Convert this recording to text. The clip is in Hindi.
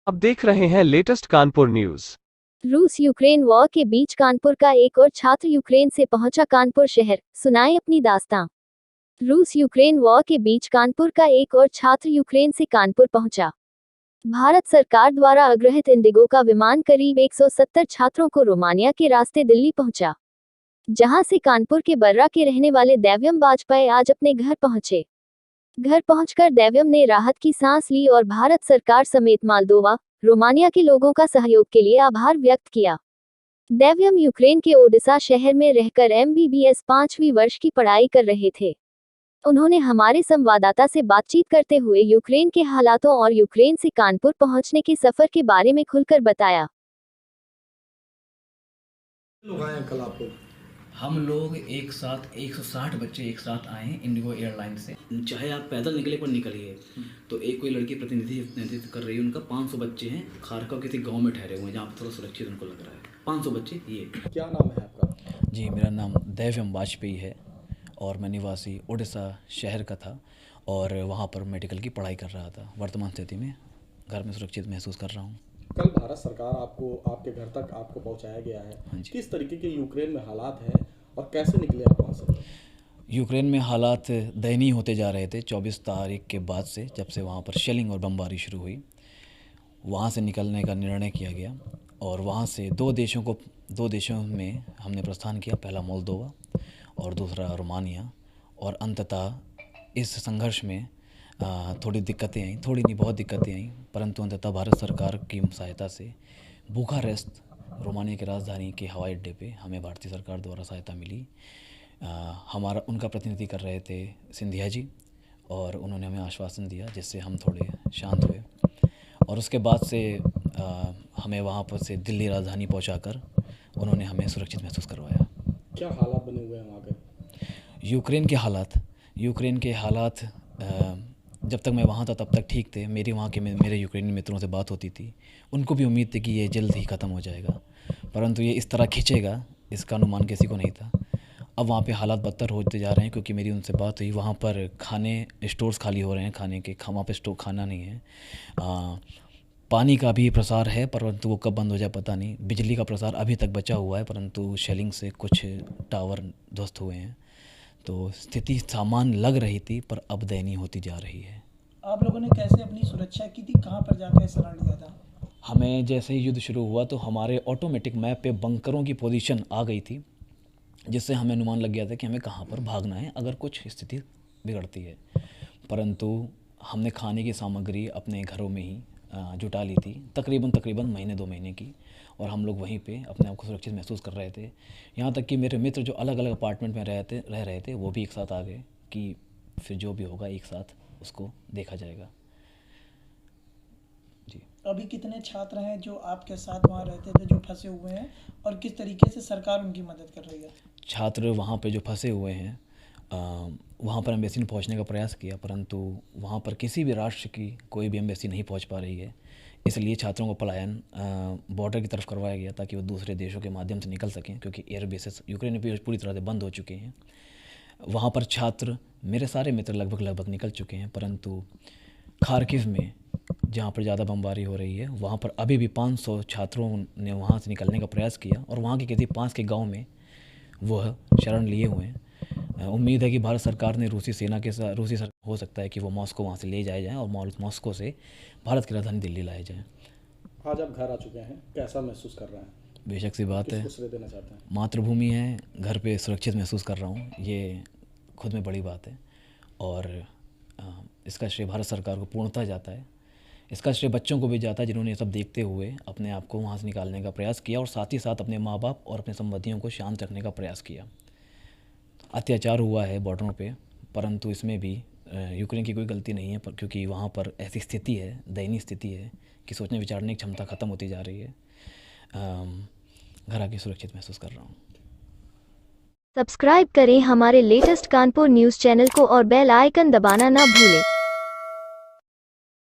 आप देख रहे हैं लेटेस्ट कानपुर न्यूज। रूस यूक्रेन वॉर के बीच कानपुर का एक और छात्र यूक्रेन से पहुंचा कानपुर शहर, सुनाए अपनी दास्तां। रूस यूक्रेन वॉर के बीच कानपुर का एक और छात्र यूक्रेन से कानपुर पहुंचा। भारत सरकार द्वारा अग्रहित इंडिगो का विमान करीब 170 छात्रों को रोमानिया के रास्ते दिल्ली पहुंचा, जहां से कानपुर के बर्रा के रहने वाले दैव्यम वाजपेयी आज अपने घर पहुंचे। घर पहुंचकर दैव्यम ने राहत की सांस ली और भारत सरकार समेत मालदोवा, रोमानिया के लोगों का सहयोग के लिए आभार व्यक्त किया। दैव्यम यूक्रेन के ओडिशा शहर में रहकर MBBS 5वीं वर्ष की पढ़ाई कर रहे थे। उन्होंने हमारे संवाददाता से बातचीत करते हुए यूक्रेन के हालातों और यूक्रेन से कानपुर पहुंचने के सफर के बारे में खुलकर बताया। कल आपको हम लोग एक साथ 160 बच्चे एक साथ आए हैं इंडिगो एयरलाइन से। चाहे आप पैदल निकले पर निकलिए तो एक कोई लड़की प्रतिनिधित्व कर रही है, उनका 500 बच्चे हैं खारका किसी गांव में ठहरे हुए हैं जहाँ पर थोड़ा सुरक्षित उनको लग रहा है। 500 बच्चे। ये क्या नाम है आपका? जी, मेरा नाम दैव्यम वाजपेयी है और मैं निवासी उड़ीसा शहर का था और वहाँ पर मेडिकल की पढ़ाई कर रहा था। वर्तमान स्थिति में घर में सुरक्षित महसूस कर रहा हूँ। कल भारत सरकार आपको आपके घर तक आपको पहुंचाया गया है। किस तरीके के यूक्रेन में हालात हैं और कैसे निकले आप वहाँ से? यूक्रेन में हालात दयनीय होते जा रहे थे 24 तारीख के बाद से, जब से वहाँ पर शेलिंग और बमबारी शुरू हुई। वहाँ से निकलने का निर्णय किया गया और वहाँ से दो देशों में हमने प्रस्थान किया। पहला मोल्दोवा और दूसरा रोमानिया। और अंततः इस संघर्ष में थोड़ी दिक्कतें आई, थोड़ी नहीं बहुत दिक्कतें आई, परंतु अंततः भारत सरकार की सहायता से बुखारेस्ट, रोमानिया की राजधानी के हवाई अड्डे पे हमें भारतीय सरकार द्वारा सहायता मिली। उनका प्रतिनिधि कर रहे थे सिंधिया जी और उन्होंने हमें आश्वासन दिया जिससे हम थोड़े शांत हुए। और उसके बाद से हमें वहाँ पर से दिल्ली राजधानी पहुँचाकर उन्होंने हमें सुरक्षित महसूस करवाया। क्या हालात बने हुए हैं वहाँ के? यूक्रेन के हालात जब तक मैं वहाँ था तब तक ठीक थे। मेरे यूक्रेनी मित्रों से बात होती थी, उनको भी उम्मीद थी कि ये जल्द ही ख़त्म हो जाएगा, परंतु ये इस तरह खिंचेगा इसका अनुमान किसी को नहीं था। अब वहाँ पे हालात बदतर होते जा रहे हैं क्योंकि मेरी उनसे बात हुई। वहाँ पर स्टोर्स खाली हो रहे हैं खाने के, वहाँ पे खाना नहीं है। पानी का भी प्रसार है परंतु वो कब बंद हो जाए पता नहीं। बिजली का प्रसार अभी तक बचा हुआ है परंतु शेलिंग से कुछ टावर ध्वस्त हुए हैं। तो स्थिति सामान्य लग रही थी पर अब दयनीय होती जा रही है। आप लोगों ने कैसे अपनी सुरक्षा की थी? कहाँ पर जाकर शरण लिया था? हमें जैसे ही युद्ध शुरू हुआ तो हमारे ऑटोमेटिक मैप पे बंकरों की पोजीशन आ गई थी, जिससे हमें अनुमान लग गया था कि हमें कहाँ पर भागना है अगर कुछ स्थिति बिगड़ती है। परंतु हमने खाने की सामग्री अपने घरों में ही जुटा ली थी, तकरीबन महीने 2 महीने की, और हम लोग वहीं पे अपने आप को सुरक्षित महसूस कर रहे थे। यहाँ तक कि मेरे मित्र जो अलग अलग अपार्टमेंट में रह रहे थे वो भी एक साथ आ गए कि फिर जो भी होगा एक साथ उसको देखा जाएगा। जी। अभी कितने छात्र हैं जो आपके साथ वहाँ रहते थे जो फंसे हुए हैं और किस तरीके से सरकार उनकी मदद कर रही है? छात्र वहाँ पे जो फंसे हुए हैं वहाँ पर एम्बेसी ने पहुँचने का प्रयास किया परंतु वहाँ पर किसी भी राष्ट्र की कोई भी एम्बेसी नहीं पहुँच पा रही है। इसलिए छात्रों को पलायन बॉर्डर की तरफ करवाया गया ताकि वो दूसरे देशों के माध्यम से निकल सकें, क्योंकि एयर बेसेस यूक्रेन में पूरी तरह से बंद हो चुके हैं। वहाँ पर छात्र, मेरे सारे मित्र लगभग निकल चुके हैं, परंतु खार्किव में जहाँ पर ज़्यादा बमबारी हो रही है वहाँ पर अभी भी 500 छात्रों ने वहाँ से निकलने का प्रयास किया और वहाँ के किसी 5 के गाँव में वह शरण लिए हुए हैं। उम्मीद है कि भारत सरकार ने हो सकता है कि वो मॉस्को वहाँ से ले जाए जाएँ और मॉस्को से बहुत की राजधानी दिल्ली लाए जाएँ। आज आप घर आ चुके हैं, कैसा महसूस कर रहे हैं? बेशक सी बात है, किसको देना चाहते हैं? मातृभूमि है, घर पे सुरक्षित महसूस कर रहा हूँ, ये खुद में बड़ी बात है और इसका श्रेय भारत सरकार को पूर्णतः जाता है। इसका श्रेय बच्चों को भी जाता है जिन्होंने ये सब देखते हुए अपने आप को वहाँ से निकालने का प्रयास किया और साथ ही साथ अपने माँ बाप और अपने संबंधियों को शांत रखने का प्रयास किया। अत्याचार हुआ है बॉर्डरों पे, परंतु इसमें भी यूक्रेन की कोई गलती नहीं है, क्योंकि वहाँ पर ऐसी स्थिति है, दयनीय स्थिति है कि सोचने विचारने की क्षमता ख़त्म होती जा रही है। घर आके सुरक्षित महसूस कर रहा हूँ। सब्सक्राइब करें हमारे लेटेस्ट कानपुर न्यूज़ चैनल को और बेल आइकन दबाना ना भूलें।